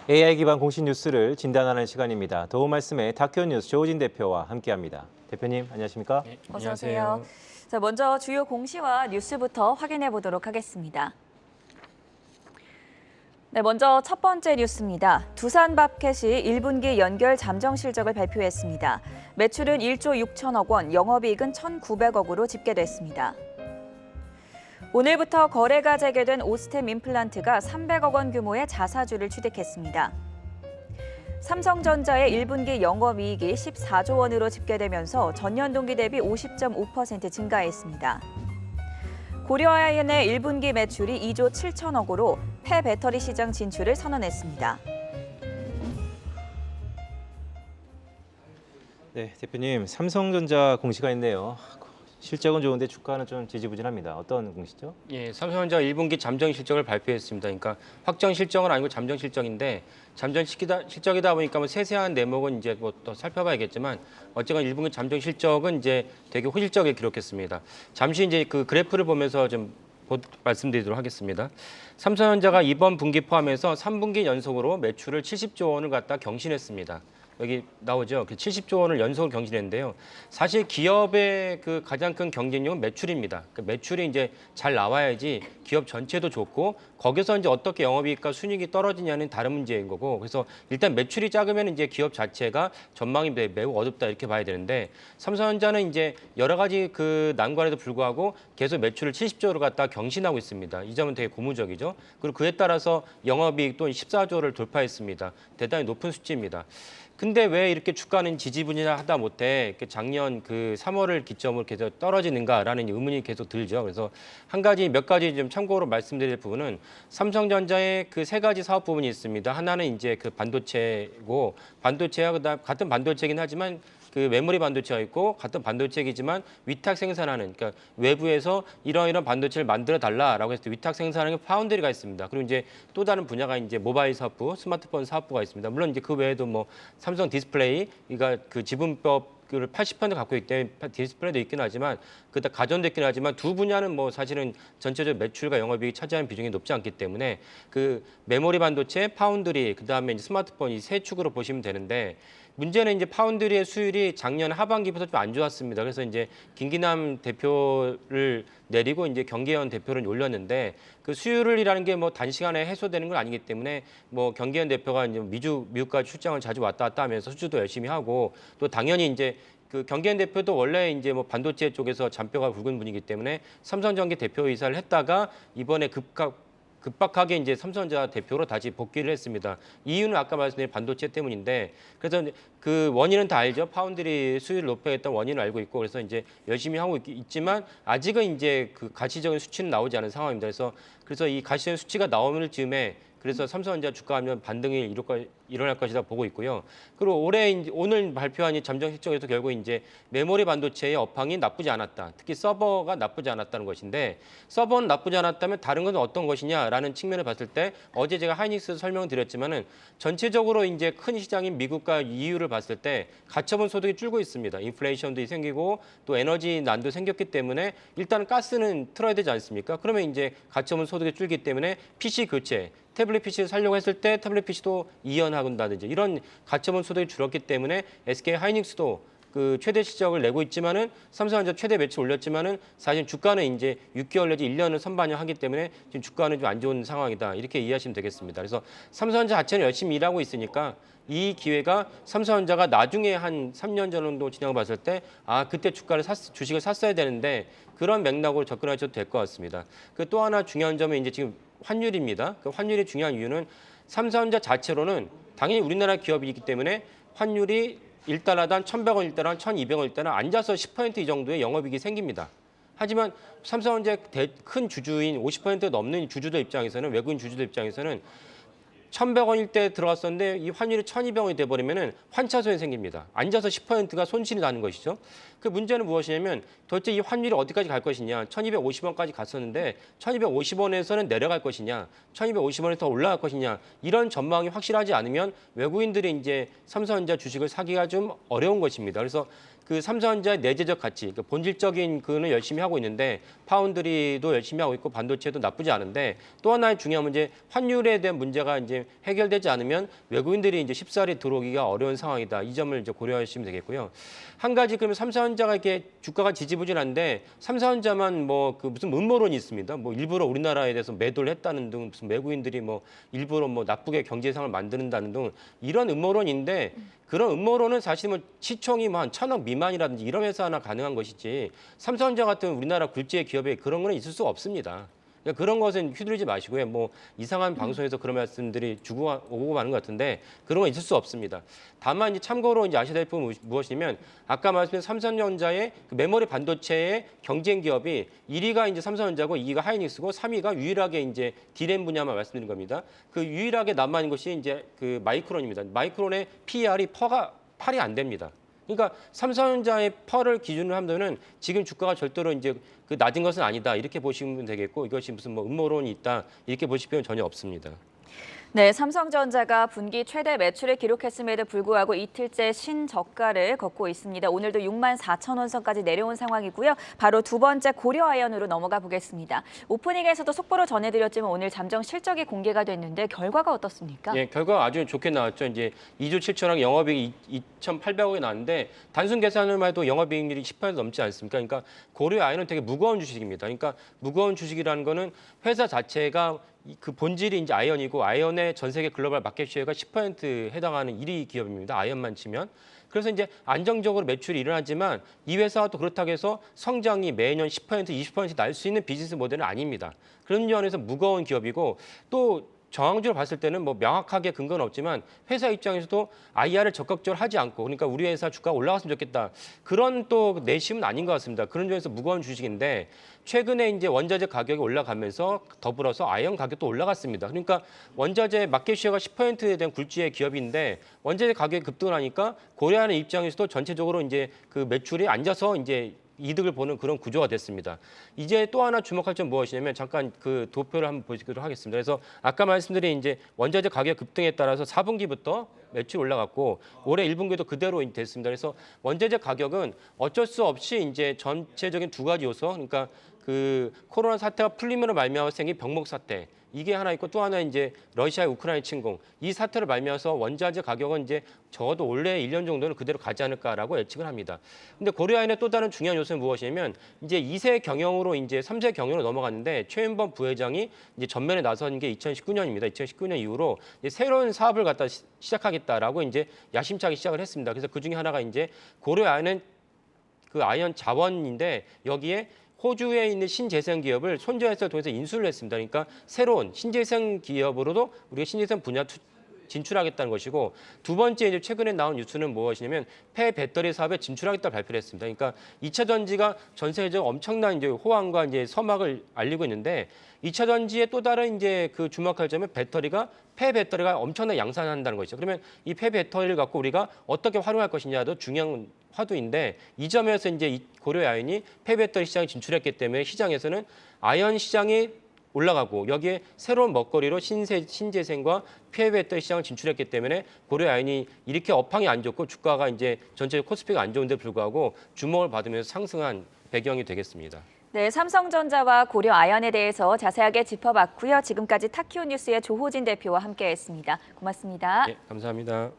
AI 기반 공식 뉴스를 진단하는 시간입니다. 도움 말씀에 다큐뉴스 조우진 대표와 함께합니다. 대표님, 안녕하십니까? 네, 어서 오세요. 자, 먼저 주요 공시와 뉴스부터 확인해 보도록 하겠습니다. 네, 먼저 첫 번째 뉴스입니다. 두산밥켓이 1분기 연결 잠정 실적을 발표했습니다. 매출은 1조 6천억 원, 영업이익은 1,900억으로 집계됐습니다. 오늘부터 거래가 재개된 오스템 임플란트가 300억 원 규모의 자사주를 취득했습니다. 삼성전자의 1분기 영업이익이 14조 원으로 집계되면서 전년 동기 대비 50.5% 증가했습니다. 고려아연의 1분기 매출이 2조 7천억으로 폐배터리 시장 진출을 선언했습니다. 네, 대표님, 삼성전자 공시가 있네요. 실적은 좋은데 주가는 좀 지지부진합니다. 어떤 공시죠? 예, 삼성전자 1분기 잠정 실적을 발표했습니다. 그러니까 확정 실적은 아니고 잠정 실적인데 잠정 실적이다 보니까 뭐 세세한 대목은 이제 뭐 또 살펴봐야겠지만 어쨌건 1분기 잠정 실적은 이제 되게 호실적에 기록했습니다. 잠시 이제 그 그래프를 보면서 좀 말씀드리도록 하겠습니다. 삼성전자가 이번 분기 포함해서 3분기 연속으로 매출을 70조 원을 갖다 경신했습니다. 여기 나오죠. 70조 원을 연속으로 경신했는데요. 사실 기업의 그 가장 큰 경쟁력은 매출입니다. 그 매출이 이제 잘 나와야지 기업 전체도 좋고 거기서 이제 어떻게 영업이익과 순이익이 떨어지냐는 다른 문제인 거고, 그래서 일단 매출이 작으면 이제 기업 자체가 전망이 매우 어둡다 이렇게 봐야 되는데, 삼성전자는 이제 여러 가지 그 난관에도 불구하고 계속 매출을 70조로 갖다 경신하고 있습니다. 이 점은 되게 고무적이죠. 그리고 그에 따라서 영업이익도 14조를 돌파했습니다. 대단히 높은 수치입니다. 근데 왜 이렇게 주가는 지지부진하다 못해 작년 그 3월을 기점으로 계속 떨어지는가라는 의문이 계속 들죠. 그래서 몇 가지 좀 참고로 말씀드릴 부분은 삼성전자의 그 세 가지 사업 부분이 있습니다. 하나는 이제 그 반도체고, 반도체와 그다음 같은 반도체이긴 하지만 그 메모리 반도체가 있고, 같은 반도체이지만 위탁 생산하는, 그러니까 외부에서 이런 반도체를 만들어 달라라고 해서 위탁 생산하는 파운드리가 있습니다. 그리고 이제 또 다른 분야가 이제 모바일 사업부, 스마트폰 사업부가 있습니다. 물론 이제 그 외에도 뭐 삼성 디스플레이가 그 지분법 을 80% 갖고 있기 때문에 디스플레이도 있긴 하지만 그다 가전도 있긴 하지만 두 분야는 뭐 사실은 전체적 매출과 영업이익이 차지하는 비중이 높지 않기 때문에 그 메모리 반도체, 파운드리, 그다음에 이제 스마트폰 이 세 축으로 보시면 되는데, 문제는 이제 파운드리의 수율이 작년 하반기부터 좀 안 좋았습니다. 그래서 이제 김기남 대표를 내리고 이제 경계현 대표를 올렸는데, 그 수율이라는 게 뭐 단시간에 해소되는 건 아니기 때문에 뭐 경계현 대표가 이제 미국까지 출장을 자주 왔다 갔다 하면서 수주도 열심히 하고, 또 당연히 이제 그 경계현 대표도 원래 이제 뭐 반도체 쪽에서 잔뼈가 굵은 분이기 때문에 삼성전기 대표이사를 했다가 이번에 급박하게 이제 삼성전자 대표로 다시 복귀를 했습니다. 이유는 아까 말씀드린 반도체 때문인데, 그래서 그 원인은 다 알죠. 파운드리 수율을 높여야겠다는 원인을 알고 있고, 그래서 이제 열심히 하고 있지만 아직은 이제 그 가시적인 수치는 나오지 않은 상황입니다. 그래서 이 가시적인 수치가 나오는 즈음에 그래서 삼성전자 주가 하면 반등이 일어날 것이다 보고 있고요. 그리고 오늘 발표한 이 잠정 실적에서 결국 이제 메모리 반도체의 업황이 나쁘지 않았다. 특히 서버가 나쁘지 않았다는 것인데, 서버는 나쁘지 않았다면 다른 것은 어떤 것이냐라는 측면을 봤을 때, 어제 제가 하이닉스 설명을 드렸지만은 전체적으로 이제 큰 시장인 미국과 EU를 봤을 때 가처분 소득이 줄고 있습니다. 인플레이션도 생기고 또 에너지 난도 생겼기 때문에 일단 가스는 틀어야 되지 않습니까? 그러면 이제 가처분 소득이 줄기 때문에 PC 교체, 태블릿 PC를 사려고 했을 때 태블릿 PC도 이연한다든지 이런 가처분 소득이 줄었기 때문에 SK 하이닉스도 그 최대 실적을 내고 있지만은 삼성전자 최대 매출 올렸지만은 사실 주가는 이제 6개월 내지 1년을 선반영하기 때문에 지금 주가는 좀 안 좋은 상황이다. 이렇게 이해하시면 되겠습니다. 그래서 삼성전자 자체는 열심히 일하고 있으니까 이 기회가 삼성전자가 나중에 한 3년 정도 진행을 봤을 때 그때 주식을 샀어야 되는데, 그런 맥락으로 접근하셔도 될 것 같습니다. 그 또 하나 중요한 점은 이제 지금 환율입니다. 그 환율이 중요한 이유는 삼성전자 자체로는 당연히 우리나라 기업이기 때문에 환율이 1달러당 1,100원 1달러, 1,200원 1달러 앉아서 10% 이 정도의 영업이익이 생깁니다. 하지만 삼성전자의 큰 주주인 50% 넘는 주주들 입장에서는, 외국인 주주들 입장에서는 1,100원일 때 들어갔었는데 이 환율이 1,200원이 돼버리면은 환차손이 생깁니다. 앉아서 10%가 손실이 나는 것이죠. 그 문제는 무엇이냐면 도대체 이 환율이 어디까지 갈 것이냐. 1,250원까지 갔었는데 1,250원에서는 내려갈 것이냐, 1,250원에서 더 올라갈 것이냐, 이런 전망이 확실하지 않으면 외국인들이 이제 삼성전자 주식을 사기가 좀 어려운 것입니다. 그래서 그 삼성전자의 내재적 가치, 그러니까 본질적인 그는 열심히 하고 있는데 파운드리도 열심히 하고 있고 반도체도 나쁘지 않은데 또 하나의 중요한 문제, 환율에 대한 문제가 이제 해결되지 않으면 외국인들이 이제 쉽사리 들어오기가 어려운 상황이다. 이 점을 이제 고려하시면 되겠고요. 한 가지 그러면 삼성전자가 이렇게 주가가 지지부진한데 삼성전자만 뭐 그 무슨 음모론이 있습니다. 뭐 일부러 우리나라에 대해서 매도를 했다는 등 무슨 외국인들이 뭐 일부러 뭐 나쁘게 경제상을 만드는다는 등 이런 음모론인데 그런 음모론은 사실 뭐 시총이 뭐 한 1,000억 미만이라든지 이런 회사 하나 가능한 것이지 삼성전자 같은 우리나라 굴지의 기업에 그런 거는 있을 수가 없습니다. 그러니까 그런 것은 휘두르지 마시고요. 뭐 이상한 방송에서 그런 말씀들이 주고 오고 가는 것 같은데 그런 건 있을 수 없습니다. 다만 이제 참고로 이제 아셔야 될 부분은 무엇이냐면 아까 말씀드린 삼성전자의 그 메모리 반도체의 경쟁 기업이 1위가 이제 삼성전자고 2위가 하이닉스고 3위가 유일하게 이제 디램 분야만 말씀드린 겁니다. 그 유일하게 남아 있는 것이 이제 그 마이크론입니다. 마이크론의 PER이 퍼가 8이 안 됩니다. 그러니까 삼성전자의 펄을 기준으로 하면은 지금 주가가 절대로 이제 그 낮은 것은 아니다 이렇게 보시면 되겠고 이것이 무슨 뭐 음모론이 있다 이렇게 보실 필요는 전혀 없습니다. 네, 삼성전자가 분기 최대 매출을 기록했음에도 불구하고 이틀째 신저가를 걷고 있습니다. 오늘도 6만 4천 원 선까지 내려온 상황이고요. 바로 두 번째 고려아연으로 넘어가 보겠습니다. 오프닝에서도 속보로 전해드렸지만 오늘 잠정 실적이 공개가 됐는데 결과가 어떻습니까? 예, 결과가 아주 좋게 나왔죠. 이제 2조 7천억 영업이익 2,800억이 나왔는데 단순 계산을만 해도 영업이익률이 10% 넘지 않습니까? 그러니까 고려아연은 되게 무거운 주식입니다. 그러니까 무거운 주식이라는 거는 회사 자체가 그 본질이 이제 아이언이고 아이언의 전 세계 글로벌 마켓 쉐어가 10% 해당하는 1위 기업입니다. 아이언만 치면. 그래서 이제 안정적으로 매출이 일어나지만 이 회사가 또 그렇다고 해서 성장이 매년 10%, 20% 날 수 있는 비즈니스 모델은 아닙니다. 그런 면에서 무거운 기업이고 또 정황적으로 봤을 때는 뭐 명확하게 근거는 없지만 회사 입장에서도 IR을 적극적으로 하지 않고 그러니까 우리 회사 주가가 올라갔으면 좋겠다. 그런 또 내심은 아닌 것 같습니다. 그런 점에서 무거운 주식인데 최근에 이제 원자재 가격이 올라가면서 더불어서 아이언 가격도 올라갔습니다. 그러니까 원자재 마켓 쉐어가 10%에 대한 굴지의 기업인데 원자재 가격이 급등을 하니까 고려하는 입장에서도 전체적으로 이제 그 매출이 앉아서 이제 이득을 보는 그런 구조가 됐습니다. 이제 또 하나 주목할 점 무엇이냐면 잠깐 그 도표를 한번 보시도록 하겠습니다. 그래서 아까 말씀드린 이제 원자재 가격 급등에 따라서 4분기부터 매출 올라갔고 올해 1분기도 그대로 됐습니다. 그래서 원자재 가격은 어쩔 수 없이 이제 전체적인 두 가지 요소, 그러니까 그 코로나 사태가 풀림으로 말미암아 생긴 병목 사태 이게 하나 있고 또 하나 이제 러시아의 우크라이나 침공 이 사태를 말미암아서 원자재 가격은 이제 적어도 올해 1년 정도는 그대로 가지 않을까라고 예측을 합니다. 근데 고려아연의 또 다른 중요한 요소는 무엇이냐면 이제 2세 경영으로 이제 3세 경영으로 넘어갔는데 최윤범 부회장이 이제 전면에 나선 게 2019년입니다. 2019년 이후로 이제 새로운 사업을 갖다 시작하겠다라고 이제 야심차게 시작을 했습니다. 그래서 그 중에 하나가 이제 고려아연은 그 아연 자원인데 여기에 호주에 있는 신재생 기업을 손재해서 통해서 인수를 했습니다. 그러니까 새로운 신재생 기업으로도 우리가 신재생 분야 진출하겠다는 것이고 두 번째 이제 최근에 나온 뉴스는 무엇이냐면 폐배터리 사업에 진출하겠다 발표를 했습니다. 그러니까 2차 전지가 전 세계적으로 엄청난 이제 호황과 이제 서막을 알리고 있는데 2차 전지의 또 다른 이제 그 주목할 점은 배터리가 폐배터리가 엄청나게 양산한다는 것이죠. 그러면 이 폐배터리를 갖고 우리가 어떻게 활용할 것이냐도 중요한 화두인데 이 점에서 이제 이 고려아연이 폐배터리 시장에 진출했기 때문에 시장에서는 아연 시장이 올라가고 여기에 새로운 먹거리로 신재생과 폐배터리 시장을 진출했기 때문에 고려아연이 이렇게 업황이 안 좋고 주가가 이제 전체 코스피가 안 좋은데 불구하고 주목을 받으면서 상승한 배경이 되겠습니다. 네, 삼성전자와 고려아연에 대해서 자세하게 짚어봤고요. 지금까지 타키오 뉴스의 조호진 대표와 함께했습니다. 고맙습니다. 네, 감사합니다.